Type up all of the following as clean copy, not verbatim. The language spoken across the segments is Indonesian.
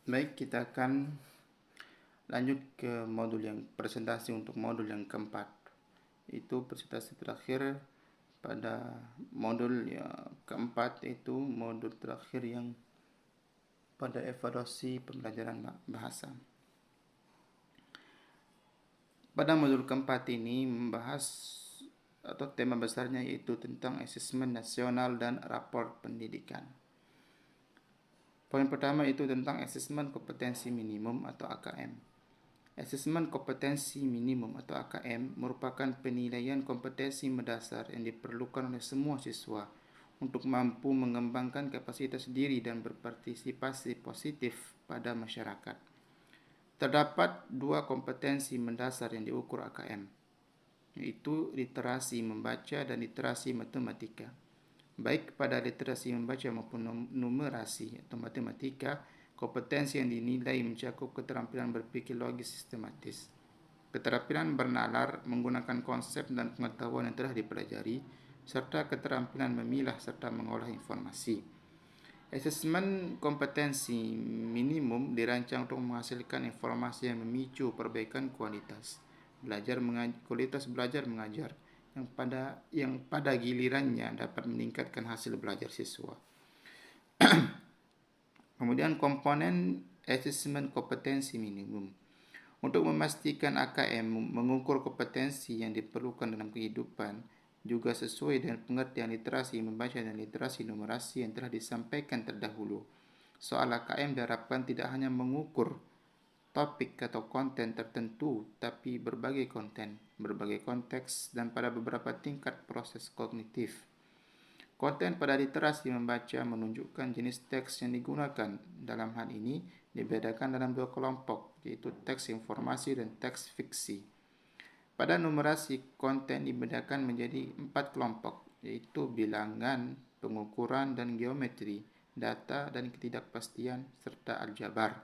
Baik, kita akan lanjut ke modul yang presentasi untuk modul yang keempat. Itu presentasi terakhir pada modul yang keempat, itu modul terakhir yang pada evaluasi pembelajaran bahasa. Pada modul keempat ini membahas atau tema besarnya yaitu tentang asesmen nasional dan rapor pendidikan. Poin pertama itu tentang asesmen kompetensi minimum atau AKM. Asesmen kompetensi minimum atau AKM merupakan penilaian kompetensi mendasar yang diperlukan oleh semua siswa untuk mampu mengembangkan kapasitas diri dan berpartisipasi positif pada masyarakat. Terdapat dua kompetensi mendasar yang diukur AKM, yaitu literasi membaca dan literasi matematika. Baik pada literasi membaca maupun numerasi atau matematika, kompetensi yang dinilai mencakup keterampilan berpikir logis sistematis, keterampilan bernalar menggunakan konsep dan pengetahuan yang telah dipelajari, serta keterampilan memilah serta mengolah informasi. Asesmen kompetensi minimum dirancang untuk menghasilkan informasi yang memicu perbaikan kualitas belajar mengajar yang pada gilirannya dapat meningkatkan hasil belajar siswa. Kemudian komponen asesmen kompetensi minimum. Untuk memastikan AKM mengukur kompetensi yang diperlukan dalam kehidupan juga sesuai dengan pengertian literasi membaca dan literasi numerasi yang telah disampaikan terdahulu. Soal AKM diharapkan tidak hanya mengukur topik atau konten tertentu, tapi berbagai konten, berbagai konteks, dan pada beberapa tingkat proses kognitif. Konten pada literasi membaca menunjukkan jenis teks yang digunakan. Dalam hal ini dibedakan dalam dua kelompok, yaitu teks informasi dan teks fiksi. Pada numerasi, konten dibedakan menjadi 4 kelompok, yaitu bilangan, pengukuran dan geometri, data dan ketidakpastian, serta aljabar.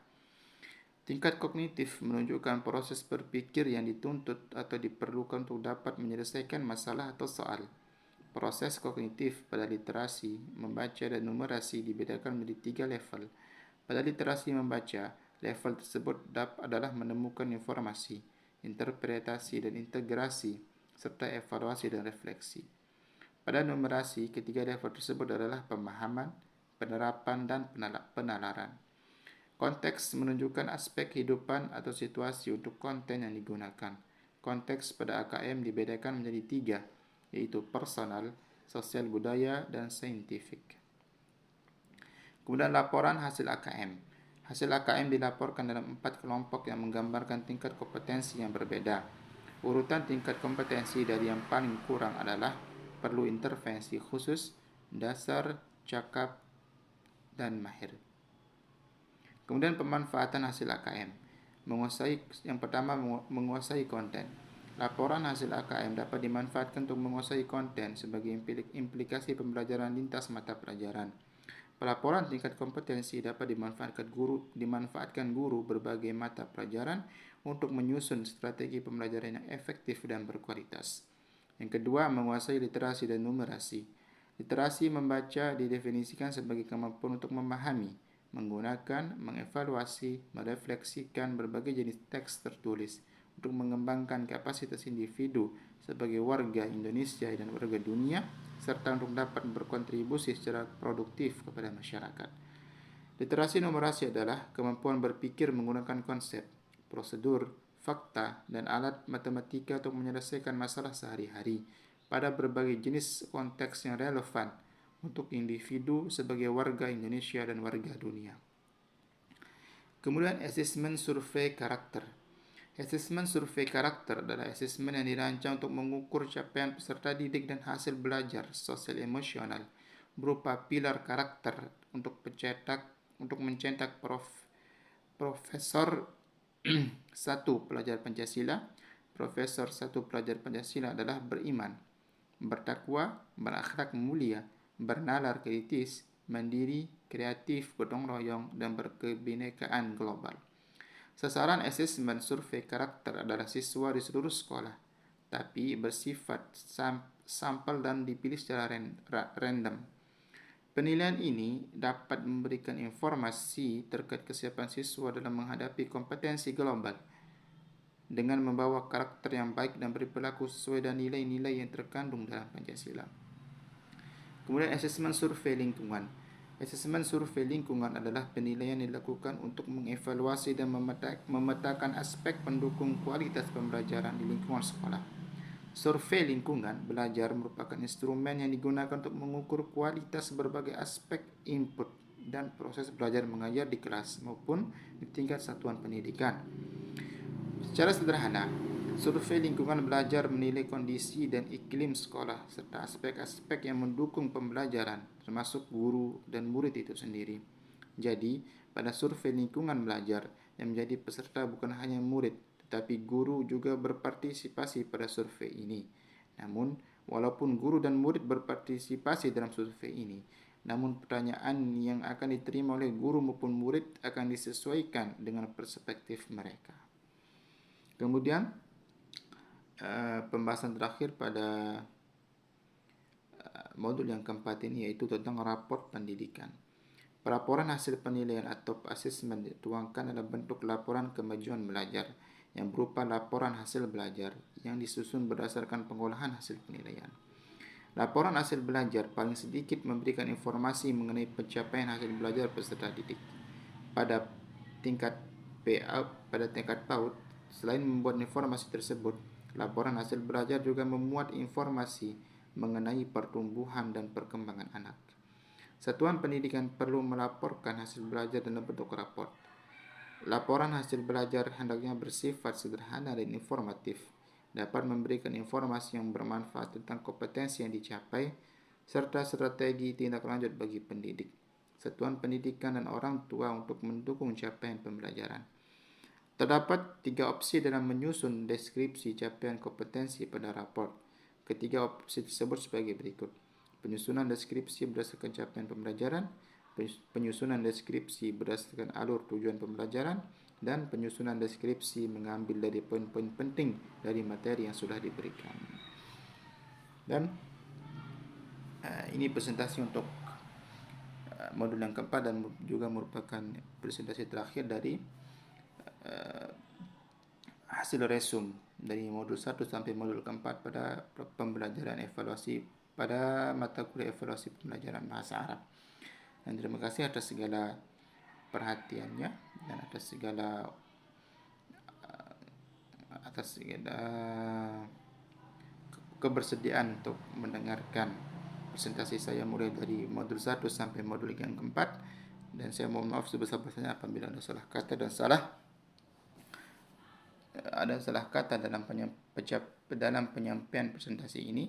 Tingkat kognitif menunjukkan proses berpikir yang dituntut atau diperlukan untuk dapat menyelesaikan masalah atau soal. Proses kognitif pada literasi, membaca dan numerasi dibedakan menjadi 3 level. Pada literasi membaca, level tersebut adalah menemukan informasi, interpretasi dan integrasi, serta evaluasi dan refleksi. Pada numerasi, ketiga level tersebut adalah pemahaman, penerapan, dan penalaran. Konteks menunjukkan aspek kehidupan atau situasi untuk konten yang digunakan. Konteks pada AKM dibedakan menjadi 3, yaitu personal, sosial budaya, dan saintifik. Kemudian laporan hasil AKM. Hasil AKM dilaporkan dalam 4 kelompok yang menggambarkan tingkat kompetensi yang berbeda. Urutan tingkat kompetensi dari yang paling kurang adalah perlu intervensi khusus, dasar, cakap, dan mahir. Kemudian pemanfaatan hasil AKM. Yang pertama, menguasai konten. Laporan hasil AKM dapat dimanfaatkan untuk menguasai konten sebagai implikasi pembelajaran lintas mata pelajaran. Pelaporan tingkat kompetensi dapat dimanfaatkan guru berbagai mata pelajaran untuk menyusun strategi pembelajaran yang efektif dan berkualitas. Yang kedua, menguasai literasi dan numerasi. Literasi membaca didefinisikan sebagai kemampuan untuk memahami, menggunakan, mengevaluasi, merefleksikan berbagai jenis teks tertulis untuk mengembangkan kapasitas individu sebagai warga Indonesia dan warga dunia, serta untuk dapat berkontribusi secara produktif kepada masyarakat. Literasi numerasi adalah kemampuan berpikir menggunakan konsep, prosedur, fakta, dan alat matematika untuk menyelesaikan masalah sehari-hari pada berbagai jenis konteks yang relevan untuk individu sebagai warga Indonesia dan warga dunia. Kemudian asesmen survei karakter. Asesmen survei karakter adalah asesmen yang dirancang untuk mengukur capaian peserta didik dan hasil belajar sosial emosional berupa pilar karakter untuk mencetak Profesor 1 pelajar Pancasila. Profesor 1 pelajar Pancasila adalah beriman, bertakwa, berakhlak mulia, bernalar kritis, mandiri, kreatif, gotong royong, dan berkebinekaan global. Sasaran asesmen survei karakter adalah siswa di seluruh sekolah, tapi bersifat sampel dan dipilih secara random. Penilaian ini dapat memberikan informasi terkait kesiapan siswa dalam menghadapi kompetensi global dengan membawa karakter yang baik dan berperilaku sesuai dengan nilai-nilai yang terkandung dalam Pancasila. Kemudian asesmen survei lingkungan. Asesmen survei lingkungan adalah penilaian yang dilakukan untuk mengevaluasi dan memetakan aspek pendukung kualitas pembelajaran di lingkungan sekolah. Survei lingkungan belajar merupakan instrumen yang digunakan untuk mengukur kualitas berbagai aspek input dan proses belajar mengajar di kelas maupun di tingkat satuan pendidikan. Secara sederhana, survei lingkungan belajar menilai kondisi dan iklim sekolah serta aspek-aspek yang mendukung pembelajaran, termasuk guru dan murid itu sendiri. Jadi, pada survei lingkungan belajar, yang menjadi peserta bukan hanya murid, tetapi guru juga berpartisipasi pada survei ini. Namun, walaupun guru dan murid berpartisipasi dalam survei ini, namun pertanyaan yang akan diterima oleh guru maupun murid akan disesuaikan dengan perspektif mereka. Kemudian pembahasan terakhir pada modul yang keempat ini yaitu tentang raport pendidikan. Pelaporan hasil penilaian atau asesmen dituangkan dalam bentuk laporan kemajuan belajar yang berupa laporan hasil belajar yang disusun berdasarkan pengolahan hasil penilaian. Laporan hasil belajar paling sedikit memberikan informasi mengenai pencapaian hasil belajar peserta didik. Pada tingkat PAUD, selain membuat informasi tersebut, laporan hasil belajar juga memuat informasi mengenai pertumbuhan dan perkembangan anak. Satuan pendidikan perlu melaporkan hasil belajar dalam bentuk raport. Laporan hasil belajar hendaknya bersifat sederhana dan informatif, dapat memberikan informasi yang bermanfaat tentang kompetensi yang dicapai, serta strategi tindak lanjut bagi pendidik, satuan pendidikan dan orang tua untuk mendukung capaian pembelajaran. Terdapat 3 opsi dalam menyusun deskripsi capaian kompetensi pada raport. Ketiga opsi tersebut sebagai berikut. Penyusunan deskripsi berdasarkan capaian pembelajaran, penyusunan deskripsi berdasarkan alur tujuan pembelajaran, dan penyusunan deskripsi mengambil dari poin-poin penting dari materi yang sudah diberikan. Dan ini presentasi untuk modul yang keempat dan juga merupakan presentasi terakhir dari hasil resum dari modul 1 sampai modul keempat pada pembelajaran evaluasi pada mata kuliah evaluasi pembelajaran bahasa Arab. Dan terima kasih atas segala perhatiannya dan atas segala kebersediaan untuk mendengarkan presentasi saya mulai dari modul 1 sampai modul yang keempat. Dan saya mohon maaf sebesar-besarnya apabila ada salah kata dalam penyampaian presentasi ini.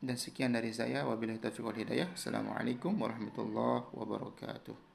Dan sekian dari saya. Wabillahi taufiq wal hidayah. Assalamualaikum warahmatullahi wabarakatuh.